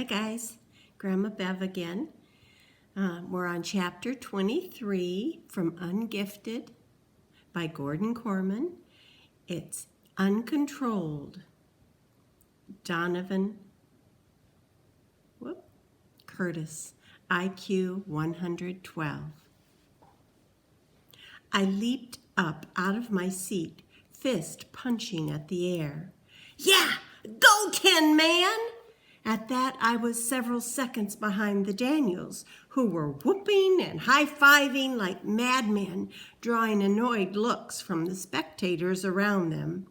Hi guys, Grandma Bev again. We're on chapter 23 from Ungifted by Gordon Corman. It's Uncontrolled. Donovan Curtis, IQ 112. I leaped up out of my seat, fist punching at the air. Yeah, go Tin Man! At that, I was several seconds behind the Daniels, who were whooping and high-fiving like madmen, drawing annoyed looks from the spectators around them.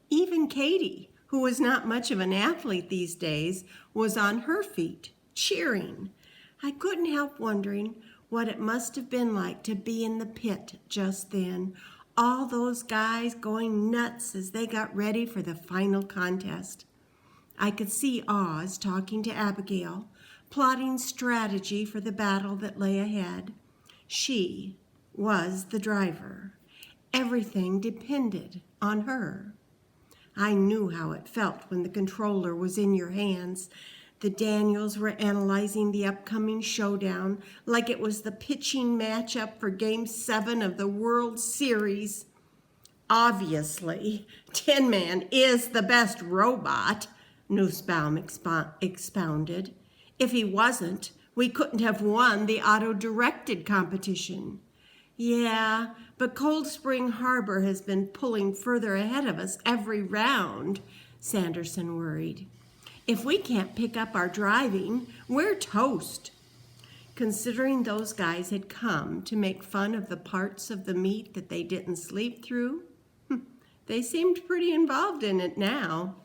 Even Katie, who was not much of an athlete these days, was on her feet, cheering. I couldn't help wondering what it must have been like to be in the pit just then, all those guys going nuts as they got ready for the final contest. I could see Oz talking to Abigail, plotting strategy for the battle that lay ahead. She was the driver. Everything depended on her. I knew how it felt when the controller was in your hands. The Daniels were analyzing the upcoming showdown like it was the pitching matchup for Game 7 of the World Series. Obviously, Tin Man is the best robot, Nussbaum expounded. If he wasn't, we couldn't have won the auto-directed competition. Yeah, but Cold Spring Harbor has been pulling further ahead of us every round, Sanderson worried. If we can't pick up our driving, we're toast. Considering those guys had come to make fun of the parts of the meet that they didn't sleep through, they seemed pretty involved in it now.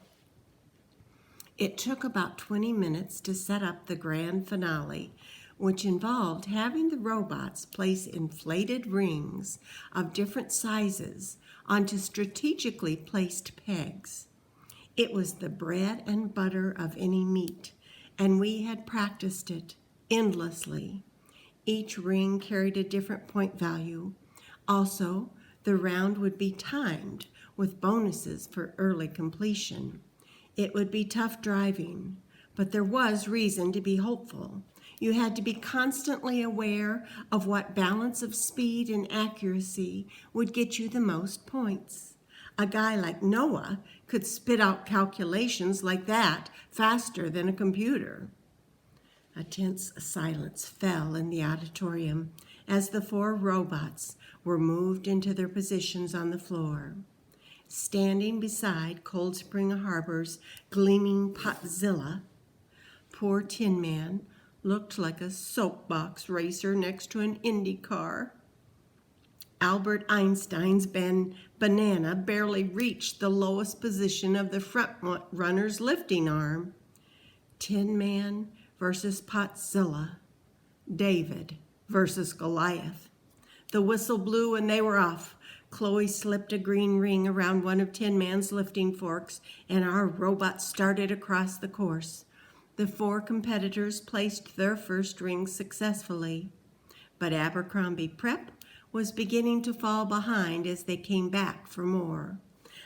It took about 20 minutes to set up the grand finale, which involved having the robots place inflated rings of different sizes onto strategically placed pegs. It was the bread and butter of any meet, and we had practiced it endlessly. Each ring carried a different point value. Also, the round would be timed with bonuses for early completion. It would be tough driving, but there was reason to be hopeful. You had to be constantly aware of what balance of speed and accuracy would get you the most points. A guy like Noah could spit out calculations like that faster than a computer. A tense silence fell in the auditorium as the four robots were moved into their positions on the floor. Standing beside Cold Spring Harbor's gleaming Potzilla, poor Tin Man looked like a soapbox racer next to an Indy car. Albert Einstein's banana barely reached the lowest position of the front runner's lifting arm. Tin Man versus Potzilla. David versus Goliath. The whistle blew and they were off. Chloe slipped a green ring around one of Tin Man's lifting forks, and our robot started across the course. The four competitors placed their first rings successfully, but Abercrombie Prep was beginning to fall behind as they came back for more.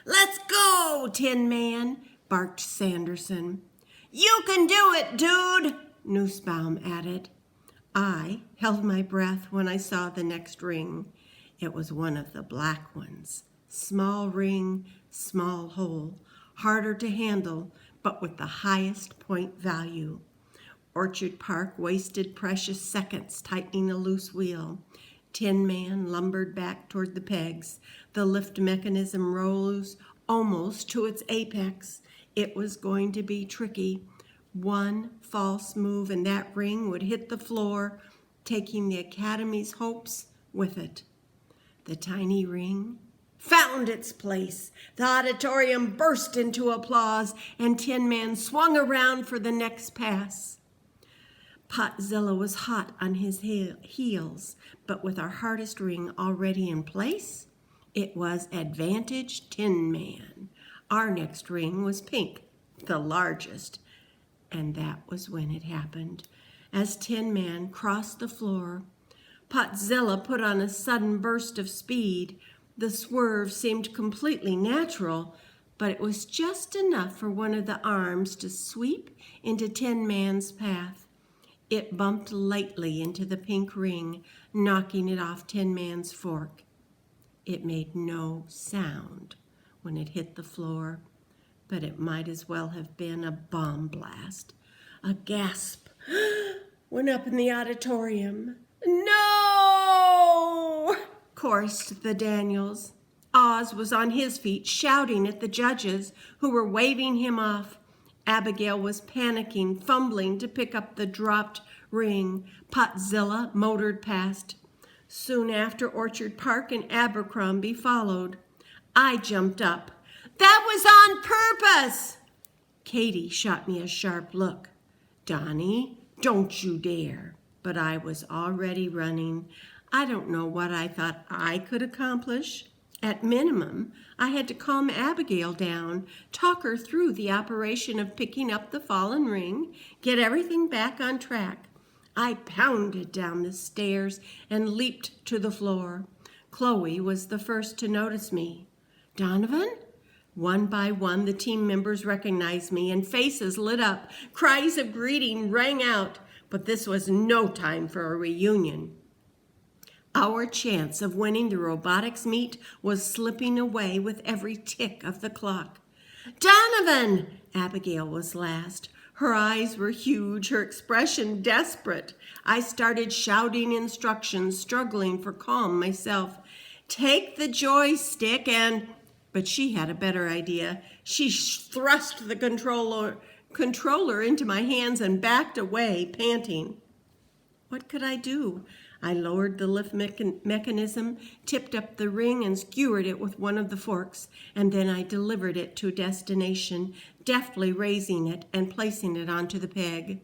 "Let's go, Tin Man," barked Sanderson. "You can do it, dude," Nussbaum added. I held my breath when I saw the next ring. It was one of the black ones. Small ring, small hole, harder to handle, but with the highest point value. Orchard Park wasted precious seconds tightening a loose wheel. Tin Man lumbered back toward the pegs. The lift mechanism rose almost to its apex. It was going to be tricky. One false move and that ring would hit the floor, taking the Academy's hopes with it. The tiny ring found its place. The auditorium burst into applause, and Tin Man swung around for the next pass. Potzilla was hot on his heels, but with our hardest ring already in place, it was advantage Tin Man. Our next ring was pink, the largest, and that was when it happened. As Tin Man crossed the floor, Potzilla put on a sudden burst of speed. The swerve seemed completely natural, but it was just enough for one of the arms to sweep into Tin Man's path. It bumped lightly into the pink ring, knocking it off Tin Man's fork. It made no sound when it hit the floor, but it might as well have been a bomb blast. A gasp went up in the auditorium. "No!" chorused the Daniels. Oz was on his feet, shouting at the judges who were waving him off. Abigail was panicking, fumbling to pick up the dropped ring. Potzilla motored past. Soon after, Orchard Park and Abercrombie followed. I jumped up. "That was on purpose!" Katie shot me a sharp look. "Donnie, don't you dare." But I was already running. I don't know what I thought I could accomplish. At minimum, I had to calm Abigail down, talk her through the operation of picking up the fallen ring, get everything back on track. I pounded down the stairs and leaped to the floor. Chloe was the first to notice me. "Donovan?" One by one, the team members recognized me, and faces lit up. Cries of greeting rang out, but this was no time for a reunion. Our chance of winning the robotics meet was slipping away with every tick of the clock. "Donovan!" Abigail was last. Her eyes were huge, her expression desperate. I started shouting instructions, struggling for calm myself. "Take the joystick and—" But she had a better idea. She thrust the controller into my hands and backed away, panting. What could I do? I lowered the lift mechanism, tipped up the ring, and skewered it with one of the forks, and then I delivered it to destination, deftly raising it and placing it onto the peg.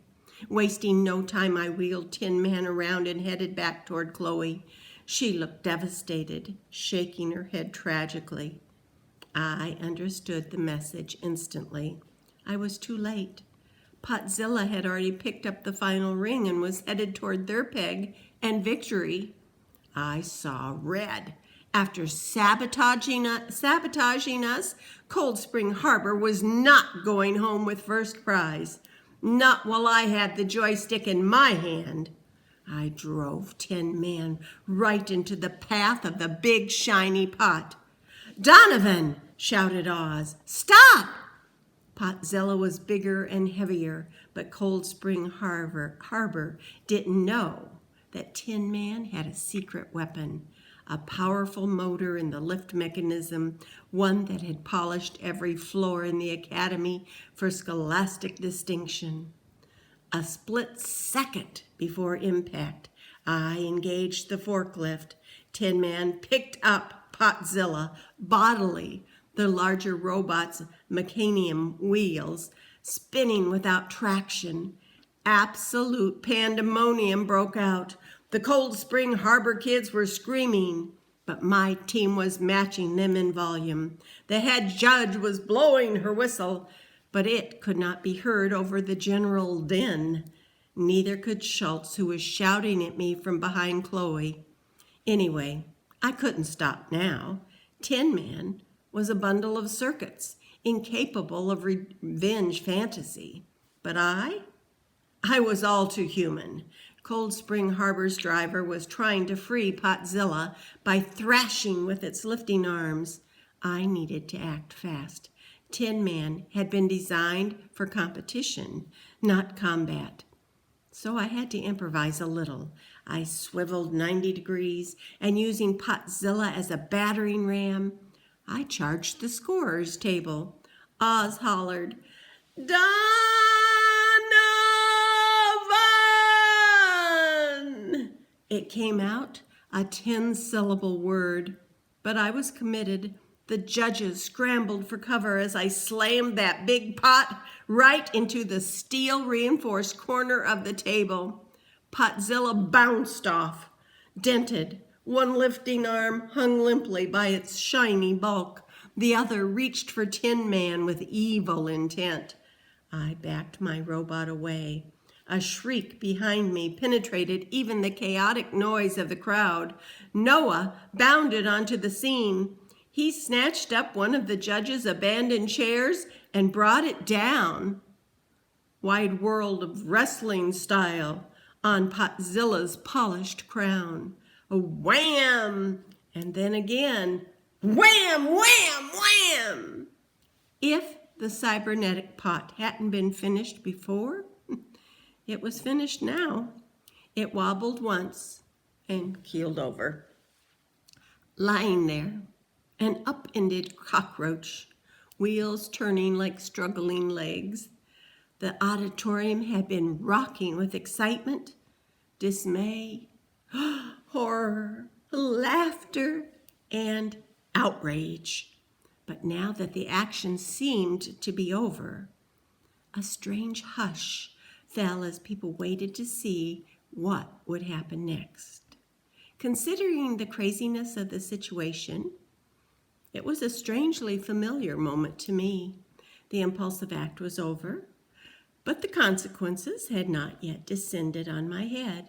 Wasting no time, I wheeled Tin Man around and headed back toward Chloe. She looked devastated, shaking her head tragically. I understood the message instantly. I was too late. Potzilla had already picked up the final ring and was headed toward their peg and victory. I saw red. After sabotaging us, Cold Spring Harbor was not going home with first prize. Not while I had the joystick in my hand. I drove Tin Man right into the path of the big shiny pot. "Donovan!" shouted Oz. "Stop!" Potzilla was bigger and heavier, but Cold Spring Harbor didn't know that Tin Man had a secret weapon, a powerful motor in the lift mechanism, one that had polished every floor in the academy for scholastic distinction. A split second before impact, I engaged the forklift. Tin Man picked up Potzilla bodily, the larger robot's mechanium wheels, spinning without traction. Absolute pandemonium broke out. The Cold Spring Harbor kids were screaming, but my team was matching them in volume. The head judge was blowing her whistle, but it could not be heard over the general din. Neither could Schultz, who was shouting at me from behind Chloe. Anyway, I couldn't stop now. Tin Man was a bundle of circuits, incapable of revenge fantasy. But I was all too human. Cold Spring Harbor's driver was trying to free Potzilla by thrashing with its lifting arms. I needed to act fast. Tin Man had been designed for competition, not combat. So I had to improvise a little. I swiveled 90 degrees, and using Potzilla as a battering ram, I charged the scorer's table. Oz hollered, "Donovan!" It came out, a 10-syllable word, but I was committed. The judges scrambled for cover as I slammed that big pot right into the steel-reinforced corner of the table. Potzilla bounced off, dented. One lifting arm hung limply by its shiny bulk. The other reached for Tin Man with evil intent. I backed my robot away. A shriek behind me penetrated even the chaotic noise of the crowd. Noah bounded onto the scene. He snatched up one of the judge's abandoned chairs and brought it down, wide world of wrestling style, on Potzilla's polished crown. A wham! And then again, wham, wham, wham! If the cybernetic pot hadn't been finished before, it was finished now. It wobbled once and keeled over. Lying there, an upended cockroach, wheels turning like struggling legs. The auditorium had been rocking with excitement, dismay, horror, laughter, and outrage. But now that the action seemed to be over, a strange hush fell as people waited to see what would happen next. Considering the craziness of the situation, it was a strangely familiar moment to me. The impulsive act was over, but the consequences had not yet descended on my head.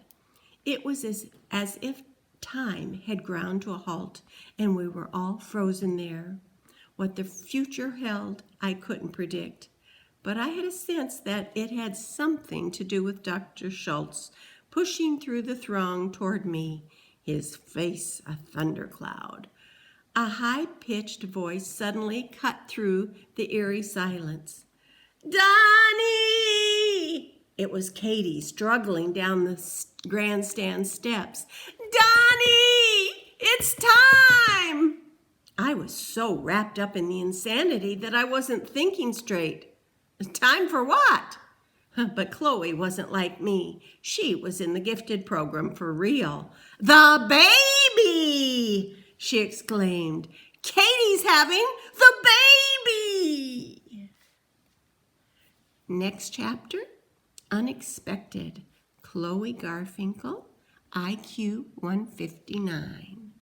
It was as if time had ground to a halt and we were all frozen there. What the future held, I couldn't predict, but I had a sense that it had something to do with Dr. Schultz pushing through the throng toward me, his face a thundercloud. A high-pitched voice suddenly cut through the eerie silence. "Donnie!" It was Katie struggling down the grandstand steps. "Donnie! It's time!" I was so wrapped up in the insanity that I wasn't thinking straight. Time for what? But Chloe wasn't like me. She was in the gifted program for real. "The baby!" she exclaimed. "Katie's having the baby!" Next chapter, Unexpected. Chloe Garfinkel, IQ 159.